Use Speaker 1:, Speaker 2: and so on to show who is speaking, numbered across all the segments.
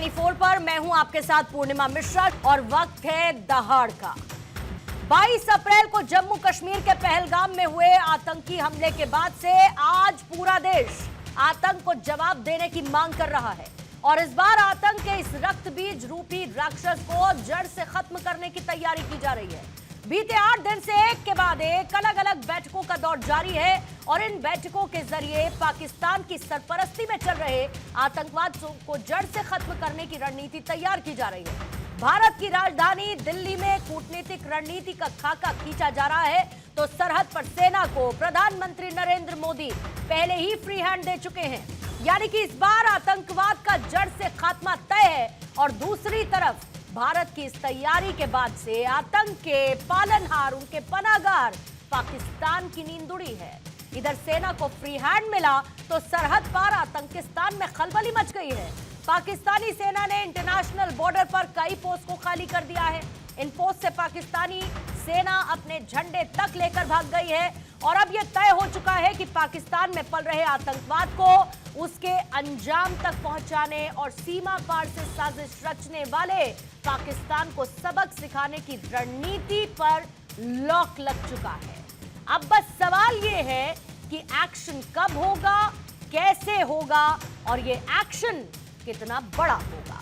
Speaker 1: 24 पर मैं हूं आपके साथ पूर्णिमा मिश्रा और वक्त है दहाड़ का। 22 अप्रैल को जम्मू कश्मीर के पहलगाम में हुए आतंकी हमले के बाद से आज पूरा देश आतंक को जवाब देने की मांग कर रहा है और इस बार आतंक के इस रक्त बीज रूपी राक्षस को जड़ से खत्म करने की तैयारी की जा रही है। बीते 8 दिन से एक के बाद एक अलग अलग बैठकों का दौर जारी है और इन बैठकों के जरिए पाकिस्तान की सरपरस्ती में चल रहे आतंकवाद को जड़ से खत्म करने की रणनीति तैयार की जा रही है। भारत की राजधानी दिल्ली में कूटनीतिक रणनीति का खाका खींचा जा रहा है तो सरहद पर सेना को प्रधानमंत्री नरेंद्र मोदी पहले ही फ्री हैंड दे चुके हैं, यानी कि इस बार आतंकवाद का जड़ से खात्मा तय है। और दूसरी तरफ भारत की इस तैयारी के बाद से आतंक के पालनहार, उनके पनाहगार पाकिस्तान की नींद उड़ी है। इधर सेना को फ्री हैंड मिला तो सरहद पार आतंकिस्तान में खलबली मच गई है। पाकिस्तानी सेना ने इंटरनेशनल बॉर्डर पर कई पोस्ट को खाली कर दिया है। इन पोस्ट से पाकिस्तानी सेना अपने झंडे तक लेकर भाग गई है और अब यह तय हो चुका है कि पाकिस्तान में पल रहे आतंकवाद को उसके अंजाम तक पहुंचाने और सीमा पार से साजिश रचने वाले पाकिस्तान को सबक सिखाने की रणनीति पर लॉक लग चुका है। अब बस सवाल यह है कि एक्शन कब होगा, कैसे होगा और ये एक्शन कितना बड़ा होगा।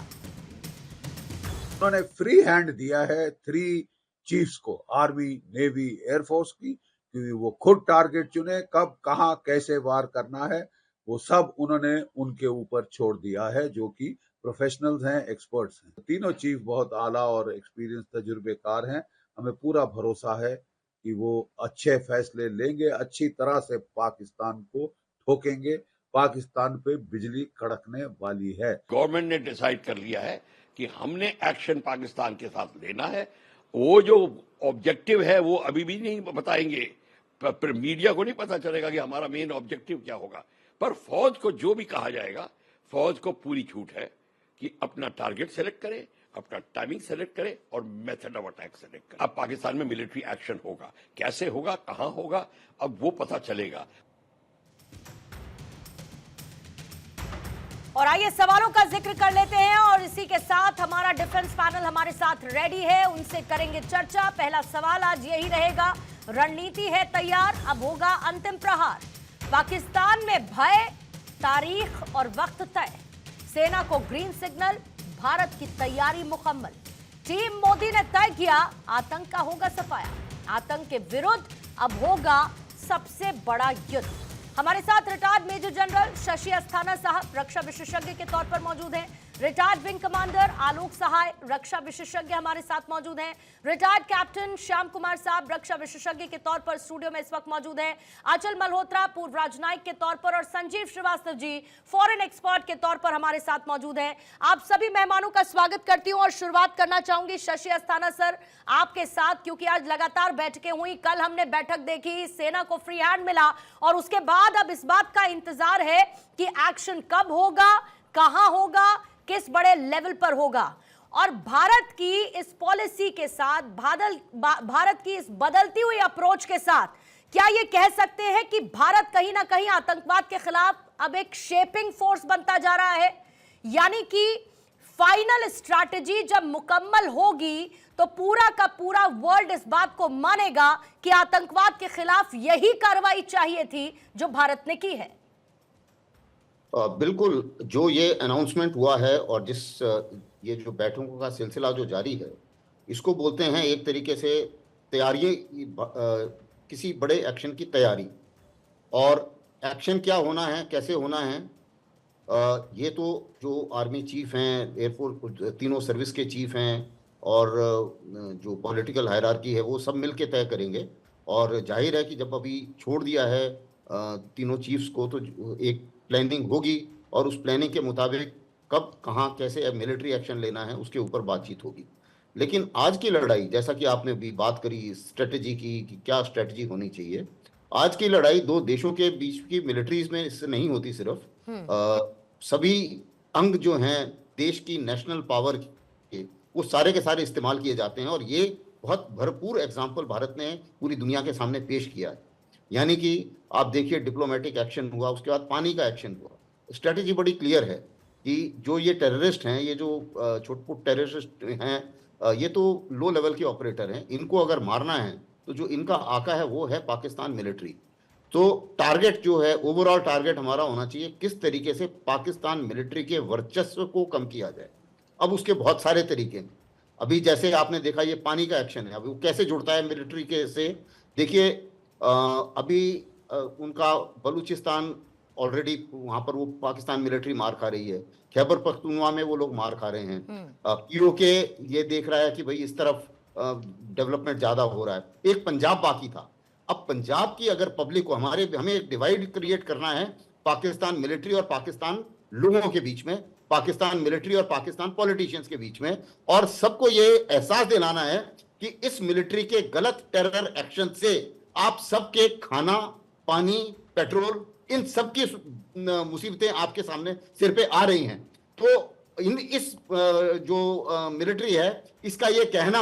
Speaker 2: उन्होंने फ्री हैंड दिया है 3 चीफ्स को, आर्मी, नेवी, एयरफोर्स की, क्योंकि वो खुद टारगेट चुने, कब, कहां, कैसे वार करना है, वो सब उन्होंने उनके ऊपर छोड़ दिया है, जो कि प्रोफेशनल्स हैं, एक्सपर्ट्स हैं। तीनों चीफ बहुत आला और एक्सपीरियंस तजुर्बेकार हैं। हमें पूरा भरोसा है कि वो अच्छे फैसले लेंगे, अच्छी तरह से पाकिस्तान को ठोकेंगे। पाकिस्तान पे बिजली कड़कने वाली है।
Speaker 3: गवर्नमेंट ने डिसाइड कर लिया है कि हमने एक्शन पाकिस्तान के साथ लेना है। वो जो ऑब्जेक्टिव है वो अभी भी नहीं बताएंगे, पर मीडिया को नहीं पता चलेगा कि हमारा मेन ऑब्जेक्टिव क्या होगा। पर फौज को जो भी कहा जाएगा, फौज को पूरी छूट है कि अपना टारगेट सेलेक्ट करे, अपना टाइमिंग सेलेक्ट करे और मेथड ऑफ अटैक सेलेक्ट करे। अब पाकिस्तान में मिलिट्री एक्शन होगा, कैसे होगा, कहां होगा, अब वो पता चलेगा।
Speaker 1: और आइए सवालों का जिक्र कर लेते हैं और इसी के साथ हमारा डिफेंस पैनल हमारे साथ रेडी है, उनसे करेंगे चर्चा। पहला सवाल आज यही रहेगा, रणनीति है तैयार, अब होगा अंतिम प्रहार। पाकिस्तान में भय, तारीख और वक्त तय, सेना को ग्रीन सिग्नल, भारत की तैयारी मुकम्मल। टीम मोदी ने तय किया आतंक का होगा सफाया, आतंक के विरुद्ध अब होगा सबसे बड़ा युद्ध। हमारे साथ retired major general Shashi Asthana साहब रक्षा विशेषज्ञ के तौर पर मौजूद हैं। Retired wing commander Alok Sahay रक्षा विशेषज्ञ हमारे साथ मौजूद हैं। रिटायर्ड कैप्टन श्याम कुमार साहब रक्षा विशेषज्ञ के तौर पर स्टूडियो में इस वक्त मौजूद हैं। आंचल मल्होत्रा पूर्व राजनायिक के तौर पर और संजीव श्रीवास्तव जी फॉरेन एक्सपर्ट के तौर पर हमारे साथ मौजूद हैं। आप सभी मेहमानों का स्वागत करती हूं और शुरुआत करना चाहूंगी शशि अस्थाना सर आपके साथ, क्योंकि आज लगातार बैठकें हुई। कल हमने बैठक देखी, सेना को फ्री हैंड मिला और उसके बाद अब इस बात का इंतजार है कि एक्शन कब होगा, कहां होगा, किस बड़े लेवल पर होगा। और भारत की इस पॉलिसी के साथ, भारत की इस बदलती हुई अप्रोच के साथ, क्या ये कह सकते हैं कि भारत कहीं ना कहीं आतंकवाद के खिलाफ अब एक शेपिंग फोर्स बनता जा रहा है? यानी कि फाइनल स्ट्रैटेजी जब मुकम्मल होगी तो पूरा का पूरा वर्ल्ड इस बात को मानेगा कि आतंकवाद के खिलाफ यही कार्रवाई चाहिए थी जो भारत ने की है।
Speaker 4: बिल्कुल, जो ये अनाउंसमेंट हुआ है और जिस ये जो बैठकों का सिलसिला जो जारी है, इसको बोलते हैं एक तरीके से तैयारी, किसी बड़े एक्शन की तैयारी। और एक्शन क्या होना है, कैसे होना है, ये तो जो आर्मी चीफ हैं, एयरफोर्स, तीनों सर्विस के चीफ हैं और जो पॉलिटिकल हायरार्की है वो सब मिलके तय करेंगे। और जाहिर है कि जब अभी छोड़ दिया है तीनों चीफ्स को, तो एक प्लानिंग होगी और उस प्लानिंग के मुताबिक कब, कहां, कैसे मिलिट्री एक्शन लेना है उसके ऊपर बातचीत होगी। लेकिन आज की लड़ाई, जैसा कि आपने भी बात करी स्ट्रेटजी की कि क्या स्ट्रेटजी होनी चाहिए, आज की लड़ाई दो देशों के बीच की मिलिट्रीज में इससे नहीं होती। सिर्फ सभी अंग जो हैं देश की नेशनल पावर के, वो सारे के सारे इस्तेमाल किए जाते हैं। और ये बहुत भरपूर एग्जाम्पल भारत ने पूरी दुनिया के सामने पेश किया है। यानी कि आप देखिए, डिप्लोमेटिक एक्शन हुआ, उसके बाद पानी का एक्शन हुआ, स्ट्रेटेजी बड़ी क्लियर है। कि जो ये टेररिस्ट हैं, ये जो छोटपुट टेररिस्ट हैं, ये तो लो लेवल के ऑपरेटर हैं, इनको अगर मारना है तो जो इनका आका है वो है पाकिस्तान मिलिट्री। तो टारगेट जो है, ओवरऑल टारगेट हमारा होना चाहिए किस तरीके से पाकिस्तान मिलिट्री के वर्चस्व को कम किया जाए। अब उसके बहुत सारे तरीके हैं। अभी जैसे आपने देखा ये पानी का एक्शन है, अभी वो कैसे जुड़ता है मिलिट्री के से, देखिए अभी उनका बलूचिस्तान ऑलरेडी वहां पर वो पाकिस्तान मिलिट्री मार खा रही है, खैबर पख्तूनवा में वो लोग मार खा रहे हैं, पीओके ये देख रहा है कि भाई इस तरफ डेवलपमेंट ज्यादा हो रहा है, एक पंजाब बाकी था। अब पंजाब की अगर पब्लिक को हमें एक डिवाइड क्रिएट करना है पाकिस्तान मिलिट्री और पाकिस्तान लोगों के बीच में, पाकिस्तान मिलिट्री और पाकिस्तान पॉलिटिशियंस के बीच में, और सबको ये एहसास दिलाना है कि इस मिलिट्री के गलत टेरर एक्शन से आप सबके खाना, पानी, पेट्रोल, इन सब की मुसीबतें आपके सामने सिर पे आ रही हैं। तो इस जो मिलिट्री है, इसका ये कहना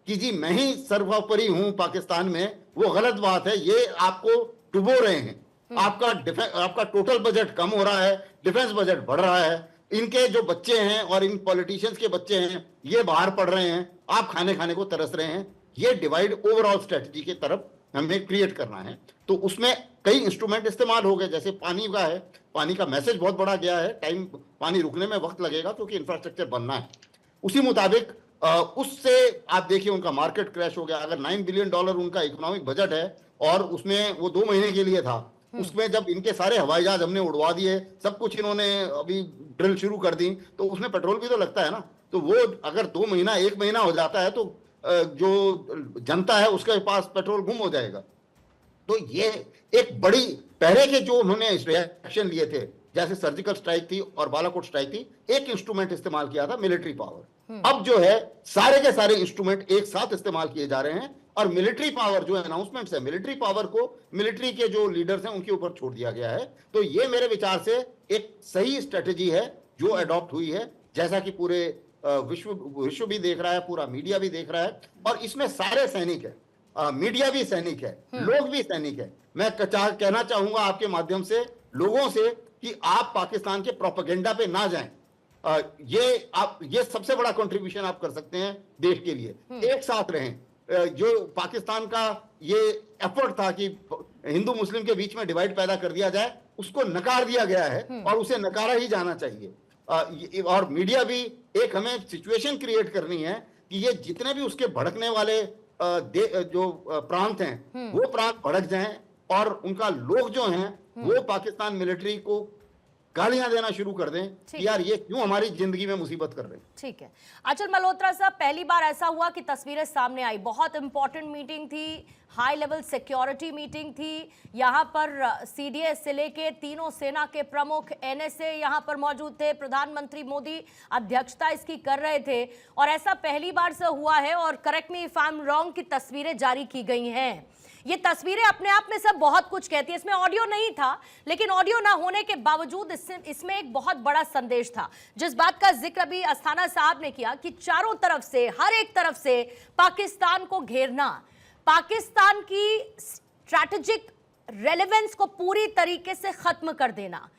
Speaker 4: कि जी मैं ही सर्वोपरि हूं पाकिस्तान में, वो गलत बात है। ये आपको डुबो रहे हैं। आपका टोटल बजट कम हो रहा है, डिफेंस बजट बढ़ रहा है, इनके जो बच्चे हैं और इन पॉलिटिशियंस के बच्चे हैं ये बाहर पढ़ रहे हैं, आप खाने को तरस रहे हैं। ये डिवाइड ओवरऑल स्ट्रेटजी की तरफ हमें क्रिएट करना है। तो उसमें कई इंस्ट्रूमेंट इस्तेमाल हो गए, जैसे पानी का है, पानी का मैसेज बहुत बड़ा गया है, पानी रुकने में वक्त लगेगा क्योंकि इंफ्रास्ट्रक्चर बनना है। उसी मुताबिक उससे आप देखिए उनका मार्केट क्रैश हो गया। अगर $9 बिलियन उनका इकोनॉमिक बजट है और उसमें वो 2 महीने के लिए था, उसमें जब इनके सारे हवाई जहाज हमने उड़वा दिए, सब कुछ इन्होंने अभी ड्रिल शुरू कर दी, तो उसमें पेट्रोल भी तो लगता है ना। तो वो अगर 2 महीना 1 महीना हो जाता है तो जो जनता है उसके पास पेट्रोल गुम हो जाएगा। तो ये एक बड़ी पहले के जो उन्होंने रिएक्शन लिए थे, जैसे सर्जिकल स्ट्राइक थी और बालाकोट स्ट्राइक थी, एक इंस्ट्रूमेंट इस्तेमाल किया था मिलिट्री पावर। अब जो है सारे के सारे इंस्ट्रूमेंट एक साथ इस्तेमाल किए जा रहे हैं और मिलिट्री पावर जो अनाउंसमेंट्स है, मिलिट्री पावर को मिलिट्री के जो लीडर्स हैं उनके ऊपर छोड़ दिया गया है। तो ये मेरे विचार से एक सही स्ट्रेटेजी है जो अडॉप्ट हुई है, जैसा कि पूरे विश्व भी देख रहा है, पूरा मीडिया भी देख रहा है, और इसमें सारे सैनिक है, मीडिया भी सैनिक है, लोग भी सैनिक है। मैं कहना चाहूंगा आपके माध्यम से लोगों से कि आप पाकिस्तान के प्रोपेगेंडा पे ना जाएं। ये सबसे बड़ा कंट्रीब्यूशन आप कर सकते हैं देश के लिए। एक साथ रहें। जो पाकिस्तान का ये एफर्ट था कि हिंदू मुस्लिम के बीच में डिवाइड पैदा कर दिया जाए, उसको नकार दिया गया है और उसे नकारा ही जाना चाहिए। और मीडिया भी एक हमें सिचुएशन क्रिएट करनी है कि ये जितने भी उसके भड़कने वाले जो प्रांत हैं वो प्रांत भड़क जाएं और उनका लोग जो हैं वो पाकिस्तान मिलिट्री को गालियां देना शुरू कर दें कि यार ये क्यों हमारी जिंदगी में मुसीबत कर रहे हैं।
Speaker 1: ठीक है आंचल मल्होत्रा साहब, पहली बार ऐसा हुआ कि तस्वीरें सामने आई, बहुत इंपॉर्टेंट मीटिंग थी, हाई लेवल सिक्योरिटी मीटिंग थी, यहाँ पर सीडीएस से लेके तीनों सेना के प्रमुख, एनएसए यहाँ पर मौजूद थे, प्रधानमंत्री मोदी अध्यक्षता इसकी कर रहे थे और ऐसा पहली बार से हुआ है। और correct me if I am wrong की तस्वीरें जारी की गई हैं। ये तस्वीरें अपने आप में सब बहुत कुछ कहती है। इसमें ऑडियो नहीं था, लेकिन ऑडियो ना होने के बावजूद इसमें एक बहुत बड़ा संदेश था, जिस बात का जिक्र भी अस्थाना साहब ने किया कि चारों तरफ से, हर एक तरफ से पाकिस्तान को घेरना, पाकिस्तान की स्ट्रैटेजिक रेलेवेंस को पूरी तरीके से खत्म कर देना,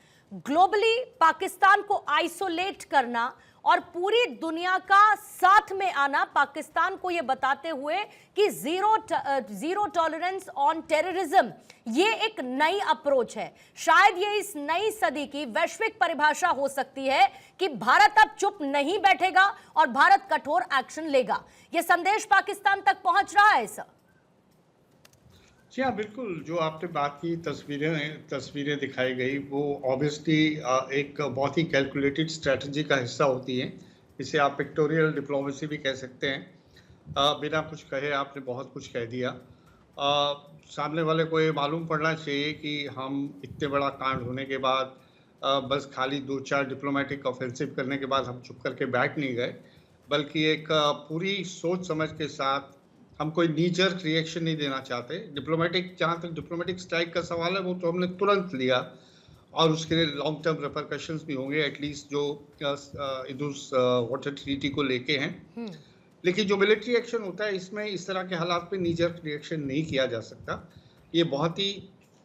Speaker 1: ग्लोबली पाकिस्तान को आइसोलेट करना और पूरी दुनिया का साथ में आना, पाकिस्तान को यह बताते हुए कि जीरो टॉलरेंस ऑन टेररिज्म, ये एक नई अप्रोच है। शायद ये इस नई सदी की वैश्विक परिभाषा हो सकती है कि भारत अब चुप नहीं बैठेगा और भारत कठोर एक्शन लेगा। यह संदेश पाकिस्तान तक पहुंच रहा है सर?
Speaker 5: जी हाँ, बिल्कुल। जो आपने बात की, तस्वीरें दिखाई गई, वो ऑब्वियसली एक बहुत ही कैलकुलेटेड स्ट्रेटजी का हिस्सा होती है। इसे आप पिक्टोरियल डिप्लोमेसी भी कह सकते हैं। बिना कुछ कहे आपने बहुत कुछ कह दिया। सामने वाले को ये मालूम पड़ना चाहिए कि हम इतने बड़ा कांड होने के बाद बस खाली 2-4 डिप्लोमेटिक ऑफेंसिव करने के बाद हम चुप करके बैठ नहीं गए, बल्कि एक पूरी सोच समझ के साथ हम कोई नीजर रिएक्शन नहीं देना चाहते। जहाँ तक डिप्लोमेटिक स्ट्राइक का सवाल है, वो तो हमने तुरंत लिया और उसके लिए लॉन्ग टर्म रिपरकशंस भी होंगे, एटलीस्ट जो इंडस वाटर ट्रीटी को लेके हैं। लेकिन जो मिलिट्री एक्शन होता है, इसमें इस तरह के हालात पे नीजर रिएक्शन नहीं किया जा सकता। ये बहुत ही,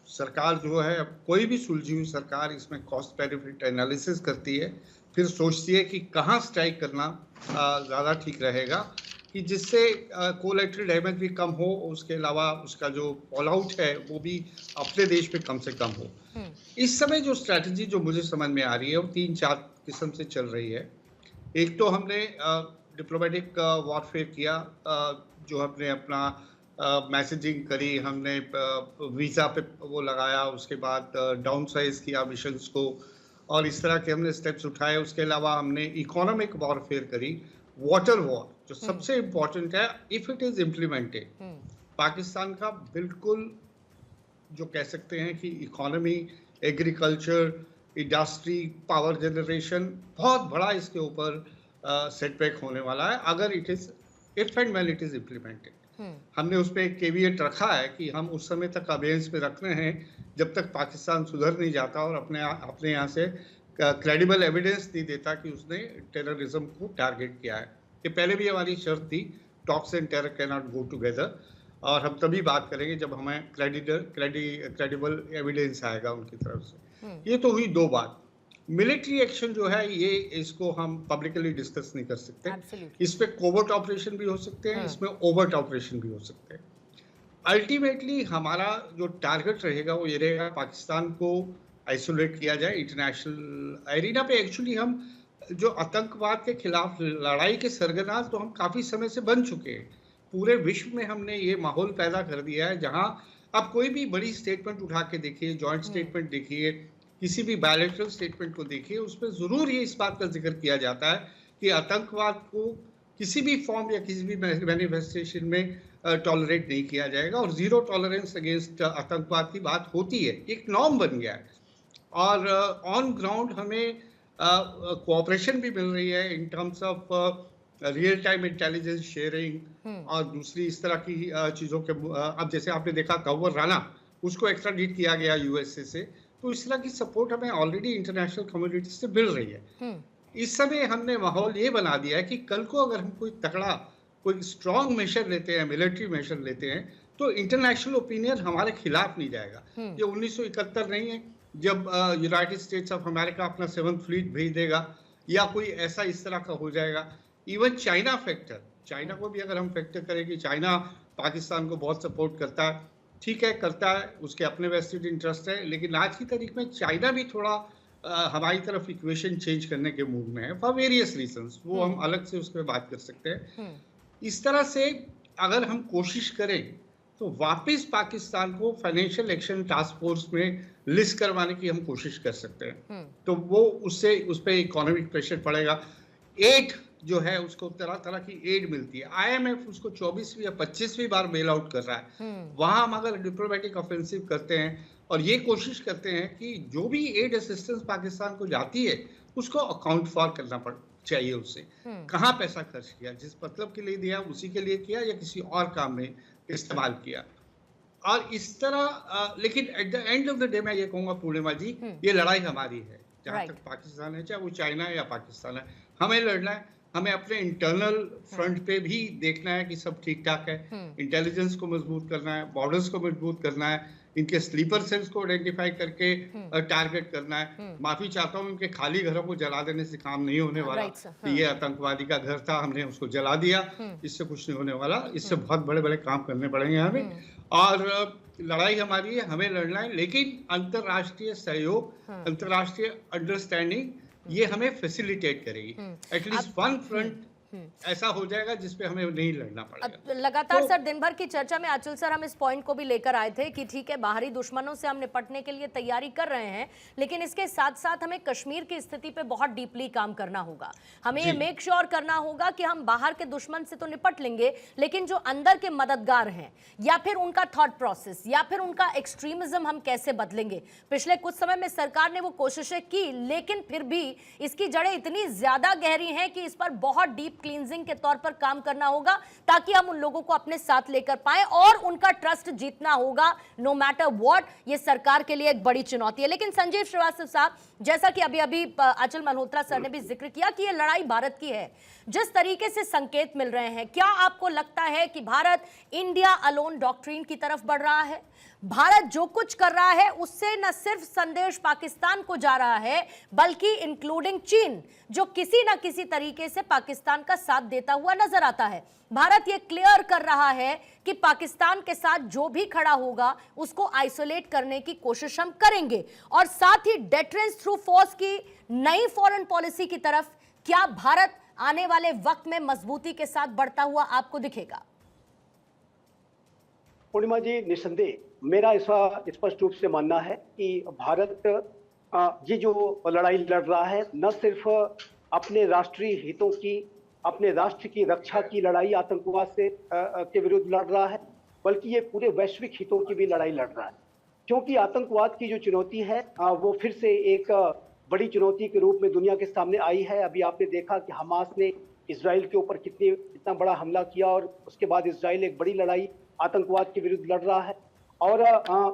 Speaker 5: सरकार जो है, कोई भी सुलझी हुई सरकार इसमें कॉस्ट बेनिफिट एनालिसिस करती है, फिर सोचती है कि कहाँ स्ट्राइक करना ज़्यादा ठीक रहेगा, कि जिससे कोलैटरल डैमेज भी कम हो, उसके अलावा उसका जो फॉल आउट है वो भी अपने देश में कम से कम हो। इस समय जो स्ट्रैटेजी जो मुझे समझ में आ रही है वो 3-4 किस्म से चल रही है। एक तो हमने डिप्लोमेटिक वॉरफेयर किया, जो हमने अपना मैसेजिंग करी, हमने वीज़ा पे वो लगाया, उसके बाद डाउन साइज किया मिशंस को, और इस तरह के हमने स्टेप्स उठाए। उसके अलावा हमने इकोनॉमिक वॉरफेयर करी, वाटर वॉर जो सबसे इम्पोर्टेंट है, if it is implemented, Pakistan का बिल्कुल जो कह सकते हैं कि economy, agriculture, industry, power generation, बहुत बड़ा इसके ऊपर सेटबैक होने वाला है अगर it is if and when it is implemented. हमने उस पर एक केविएट रखा है कि हम उस समय तक अबेंस में रख रहे हैं जब तक पाकिस्तान सुधर नहीं जाता और अपने यहाँ से क्रेडिबल एविडेंस नहीं देता कि उसने टेररिज्म को टारगेट किया है। ये पहले भी हमारी शर्त थी, talks and terror can not go together, और हम तभी बात करेंगे जब हमें क्रेडिबल एविडेंस आएगा उनकी तरफ से। ये तो हुई दो बात। मिलिट्री एक्शन जो है ये, इसको हम पब्लिकली डिस्कस नहीं कर सकते। इस पे कोवर्ट ऑपरेशन भी हो सकते हैं, इसमें ओवर्ट ऑपरेशन भी हो सकते हैं। अल्टीमेटली हमारा जो टारगेट रहेगा वो ये रहेगा, पाकिस्तान को आइसोलेट किया जाए इंटरनेशनल एरिना पे। एक्चुअली हम जो आतंकवाद के खिलाफ लड़ाई के सरगना तो हम काफी समय से बन चुके हैं। पूरे विश्व में हमने ये माहौल पैदा कर दिया है जहां आप कोई भी बड़ी स्टेटमेंट उठा के देखिए, जॉइंट स्टेटमेंट देखिए, किसी भी बायलैटरल स्टेटमेंट को देखिए, उसमें जरूर ये इस बात का जिक्र किया जाता है कि आतंकवाद को किसी भी फॉर्म या किसी भी मैनिफेस्टेशन में टॉलरेट नहीं किया जाएगा, और जीरो टॉलरेंस अगेंस्ट आतंकवाद की बात होती है, एक नॉर्म बन गया है। और ऑन ग्राउंड हमें कोऑपरेशन भी मिल रही है in terms of real time intelligence sharing और दूसरी इस तरह की चीज़ों के। अब जैसे आपने देखा गव्वर राना, उसको एक्स्ट्राडिट किया गया यूएसए से, तो इस तरह की सपोर्ट हमें ऑलरेडी इंटरनेशनल कम्युनिटी से मिल रही है। इस समय हमने माहौल ये बना दिया है कि कल को अगर हम कोई तगड़ा, कोई स्ट्रॉन्ग मेजर लेते हैं, मिलिट्री मेजर लेते हैं, तो इंटरनेशनल ओपिनियन हमारे खिलाफ नहीं जाएगा। ये 1971 नहीं है जब यूनाइटेड स्टेट्स ऑफ अमेरिका अपना 7th फ्लीट भेज देगा, या कोई ऐसा इस तरह का हो जाएगा। इवन चाइना फैक्टर, चाइना को भी अगर हम फैक्टर करें कि चाइना पाकिस्तान को बहुत सपोर्ट करता है, ठीक है करता है, उसके अपने वेस्टेड इंटरेस्ट है, लेकिन आज की तारीख में चाइना भी थोड़ा हमारी तरफ इक्वेशन चेंज करने के मूड में है फॉर वेरियस रीजंस, वो हम अलग से उस पर बात कर सकते हैं। इस तरह से अगर हम कोशिश करें तो वापस पाकिस्तान को फाइनेंशियल एक्शन टास्क फोर्स में लिस्ट करवाने की हम कोशिश कर सकते हैं, तो वो उससे उस पर इकोनॉमिक प्रेशर पड़ेगा। एड जो है उसको तरह तरह की एड मिलती है, आईएमएफ उसको 24वीं या 25वीं बार बेल आउट कर रहा है। वहां हम अगर डिप्लोमेटिक ऑफेंसिव करते हैं और ये कोशिश करते हैं कि जो भी एड असिस्टेंस पाकिस्तान को जाती है उसको अकाउंट फॉर करना चाहिए, उससे कहाँ पैसा खर्च किया, जिस मतलब के लिए दिया उसी के लिए किया या किसी और काम में इस्तेमाल किया, और इस तरह। लेकिन at the end of the day मैं ये कहूंगा पूर्णिमा जी, ये लड़ाई हमारी है, जहां तक पाकिस्तान है, चाहे वो चाइना है या पाकिस्तान है, हमें लड़ना है। हमें अपने इंटरनल फ्रंट पे भी देखना है कि सब ठीक ठाक है, इंटेलिजेंस को मजबूत करना है, बॉर्डर्स को मजबूत करना है, इनके स्लीपर सेल्स को आइडेंटिफाई करके टारगेट करना है। माफी चाहता हूँ, इनके खाली घरों को जला देने से काम नहीं होने वाला। ये आतंकवादी का घर था, हमने उसको जला दिया, इससे कुछ नहीं होने वाला, इससे बहुत बड़े बड़े काम करने पड़ेंगे हमें। और लड़ाई हमारी है, हमें लड़ना है, लेकिन अंतरराष्ट्रीय सहयोग, अंतरराष्ट्रीय अंडरस्टैंडिंग ये हमें फैसिलिटेट करेगी। एटलीस्ट वन फ्रंट ऐसा हो जाएगा जिसपे हमें नहीं लड़ना पड़ेगा।
Speaker 1: लगातार सर दिन भर की चर्चा में आंचल सर हम इस पॉइंट को भी लेकर आए थे कि ठीक है, बाहरी दुश्मनों से हम निपटने के लिए तैयारी कर रहे हैं, लेकिन इसके साथ साथ हमें कश्मीर की स्थिति पे बहुत डीपली काम करना होगा। हमें ये मेक श्योर करना होगा कि हम बाहर के दुश्मन से तो निपट लेंगे, लेकिन जो अंदर के मददगार हैं या फिर उनका थॉट प्रोसेस या फिर उनका एक्सट्रीमिज्म हम कैसे बदलेंगे। पिछले कुछ समय में सरकार ने वो कोशिशें की, लेकिन फिर भी इसकी जड़ें इतनी ज्यादा गहरी हैं कि इस पर बहुत डीप क्लींजिंग के तौर पर काम करना होगा, ताकि हम उन लोगों को अपने साथ लेकर पाएं और उनका ट्रस्ट जीतना होगा नो मैटर व्हाट। ये सरकार के लिए एक बड़ी चुनौती है। लेकिन संजीव श्रीवास्तव साहब, जैसा कि अभी अभी अचल मल्होत्रा सर ने भी जिक्र किया कि ये लड़ाई भारत की है, जिस तरीके से संकेत मिल रहे हैं, क्या आपको लगता है कि भारत इंडिया अलोन डॉक्ट्रिन की तरफ बढ़ रहा है? भारत जो कुछ कर रहा है उससे न सिर्फ संदेश पाकिस्तान को जा रहा है, बल्कि इंक्लूडिंग चीन, जो किसी न किसी तरीके से पाकिस्तान का साथ देता हुआ नजर आता है। भारत ये क्लियर कर रहा है कि पाकिस्तान के साथ जो भी खड़ा होगा उसको आइसोलेट करने की कोशिश हम करेंगे, और साथ ही डेटरेंस थ्रू फोर्स की नई फॉरेन पॉलिसी की तरफ क्या भारत आने वाले वक्त में मजबूती के साथ बढ़ता हुआ आपको दिखेगा?
Speaker 6: पूर्णिमा जी, निसंदेह मेरा ऐसा स्पष्ट रूप से मानना है कि भारत ये जो लड़ाई लड़ रहा है, न सिर्फ अपने राष्ट्रीय हितों की, अपने राष्ट्र की रक्षा की लड़ाई आतंकवाद से के विरुद्ध लड़ रहा है, बल्कि ये पूरे वैश्विक हितों की भी लड़ाई लड़ रहा है। क्योंकि आतंकवाद की जो चुनौती है वो फिर से एक बड़ी चुनौती के रूप में दुनिया के सामने आई है। अभी आपने देखा कि हमास ने इजराइल के ऊपर कितना बड़ा हमला किया, और उसके बाद इजराइल एक बड़ी लड़ाई आतंकवाद के विरुद्ध लड़ रहा है। और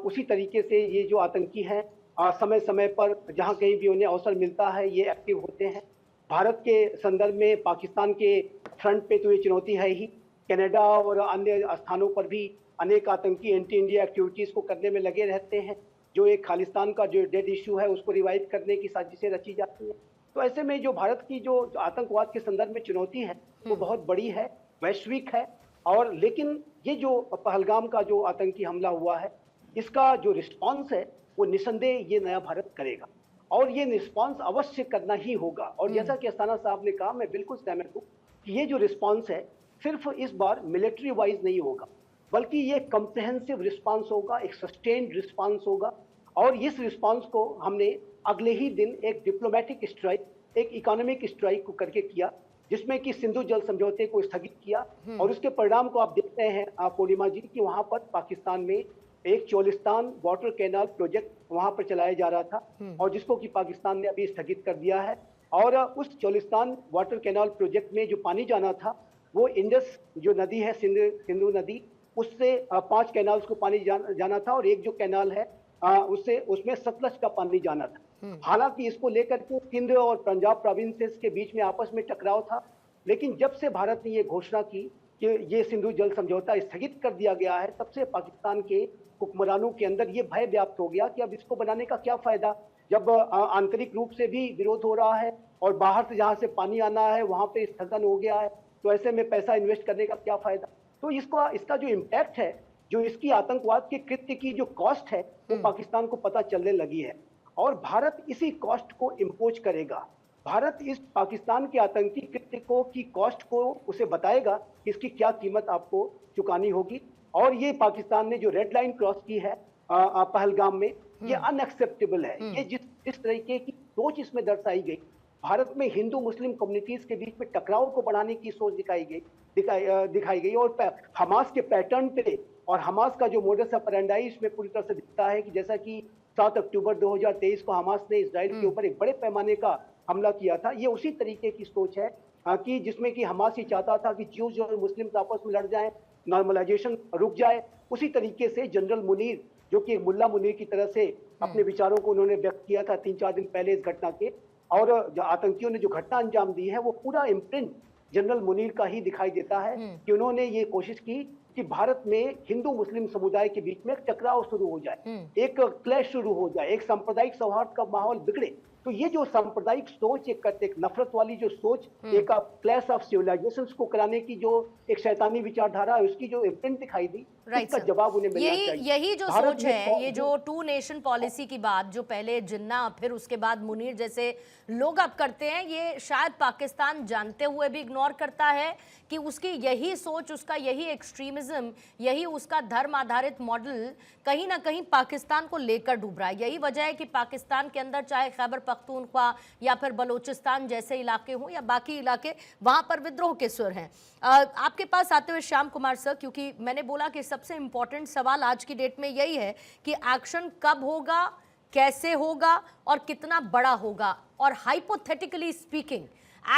Speaker 6: उसी तरीके से ये जो आतंकी हैं, समय समय पर जहां कहीं भी उन्हें अवसर मिलता है ये एक्टिव होते हैं। भारत के संदर्भ में पाकिस्तान के फ्रंट पे तो ये चुनौती है ही, कनाडा और अन्य स्थानों पर भी अनेक आतंकी एंटी इंडिया एक्टिविटीज को करने में लगे रहते हैं। जो एक खालिस्तान का जो डेड इश्यू है उसको रिवाइव करने की साजिशें रची जाती हैं। तो ऐसे में जो भारत की जो आतंकवाद के संदर्भ में चुनौती है वो बहुत बड़ी है, वैश्विक है। और लेकिन ये जो पहलगाम का जो आतंकी हमला हुआ है, इसका जो रिस्पॉन्स है वो निसंदेह ये नया भारत करेगा, और ये रिस्पॉन्स अवश्य करना ही होगा। और जैसा कि अस्थाना साहब ने कहा, मैं बिल्कुल सहमत हूँ कि ये जो रिस्पॉन्स है सिर्फ इस बार मिलिट्री वाइज नहीं होगा, बल्कि ये कम्प्रिहेंसिव रिस्पॉन्स होगा, एक सस्टेन्ड रिस्पॉन्स होगा। और इस रिस्पॉन्स को हमने अगले ही दिन एक डिप्लोमेटिक स्ट्राइक, एक इकोनॉमिक स्ट्राइक को करके किया, जिसमें कि सिंधु जल समझौते को स्थगित किया। और उसके परिणाम को आप देखते हैं पूर्णिमा जी कि वहां पर पाकिस्तान में एक चोलिस्तान वाटर कैनाल प्रोजेक्ट वहां पर चलाया जा रहा था, और जिसको कि पाकिस्तान ने अभी स्थगित कर दिया है। और उस चोलिस्तान वाटर कैनाल प्रोजेक्ट में जो पानी जाना था वो इंडस जो नदी है, सिंधु नदी, उससे 5 कैनाल्स को पानी जाना था, और एक जो कैनाल है उसमें सतलज का पानी जाना था। हालांकि इसको लेकर के सिंध और पंजाब प्रोविंसेस के बीच में आपस में टकराव था, लेकिन जब से भारत ने ये घोषणा की कि ये सिंधु जल समझौता स्थगित कर दिया गया है, तब से पाकिस्तान के हुक्मरानों के अंदर ये भय व्याप्त हो गया कि अब इसको बनाने का क्या फायदा, जब आंतरिक रूप से भी विरोध हो रहा है और बाहर से जहां से पानी आना है वहां पे स्थगन हो गया है, तो ऐसे में पैसा इन्वेस्ट करने का क्या फायदा। तो इसका जो इम्पैक्ट है, जो इसकी आतंकवाद के कृत्य की जो कॉस्ट है, वो पाकिस्तान को पता चलने लगी है, और भारत इसी कॉस्ट को इम्पोज करेगा। भारत इस पाकिस्तान के आतंकी कृत्य की कॉस्ट को उसे बताएगा कि इसकी क्या कीमत आपको चुकानी होगी। और ये पाकिस्तान ने जो रेड लाइन क्रॉस की है पहलगाम में, ये अनएक्सेप्टेबल है। ये जिस तरीके की सोच इसमें दर्शाई गई, भारत में हिंदू मुस्लिम कम्युनिटीज के बीच में टकराव को बढ़ाने की सोच दिखाई गई। और हमास के पैटर्न पे और हमास का जो मोडस ऑपरेंडी इसमें पूरी तरह से दिखता है कि जैसा कि 7 अक्टूबर 2023 को हमास ने इजराइल के ऊपर एक बड़े पैमाने का हमला किया था, ये उसी तरीके की सोच है कि जिसमें कि हमास ही चाहता था कि ज्यूज और मुस्लिम आपस में लड़ जाएं, नॉर्मलाइजेशन रुक जाए। उसी तरीके से जनरल मुनीर, जो कि मुल्ला मुनीर की तरह से अपने विचारों को उन्होंने व्यक्त किया था 3-4 दिन पहले इस घटना के, और जो आतंकियों ने जो घटना अंजाम दी है वो पूरा इम्प्रिंट जनरल मुनीर का ही दिखाई देता है कि उन्होंने ये कोशिश की कि भारत में हिंदू मुस्लिम समुदाय के बीच में एक टकराव शुरू हो जाए, एक क्लैश शुरू हो जाए, एक सांप्रदायिक सौहार्द का माहौल बिगड़े। तो ये जो सांप्रदायिक सोच, एक नफरत वाली जो सोच, एक क्लैश ऑफ सिविलाइजेशंस को कराने की जो एक शैतानी विचारधारा है, उसकी जो इम्प्रिंट दिखाई दी, इसका जवाब उन्हें मिलना चाहिए।
Speaker 1: यही जो सोच है, ये जो 2 नेशन पॉलिसी की बात, जो पहले जिन्ना फिर उसके बाद मुनीर जैसे लोग अब करते हैं, ये शायद पाकिस्तान जानते हुए भी इग्नोर करता है कि उसकी यही सोच, उसका यही एक्सट्रीमिज्म, यही उसका धर्म आधारित मॉडल कहीं ना कहीं पाकिस्तान को लेकर डूब रहा है। यही वजह है कि पाकिस्तान के अंदर चाहे खैबर पख्तूनख्वा या फिर बलोचिस्तान जैसे इलाके हों या बाकी इलाके, वहां पर विद्रोह के सुर हैं। आपके पास आते हुए श्याम कुमार सर, क्योंकि मैंने बोला कि सबसे इंपॉर्टेंट सवाल आज की डेट में यही है कि एक्शन कब होगा, कैसे होगा और कितना बड़ा होगा। और हाइपोथेटिकली स्पीकिंग,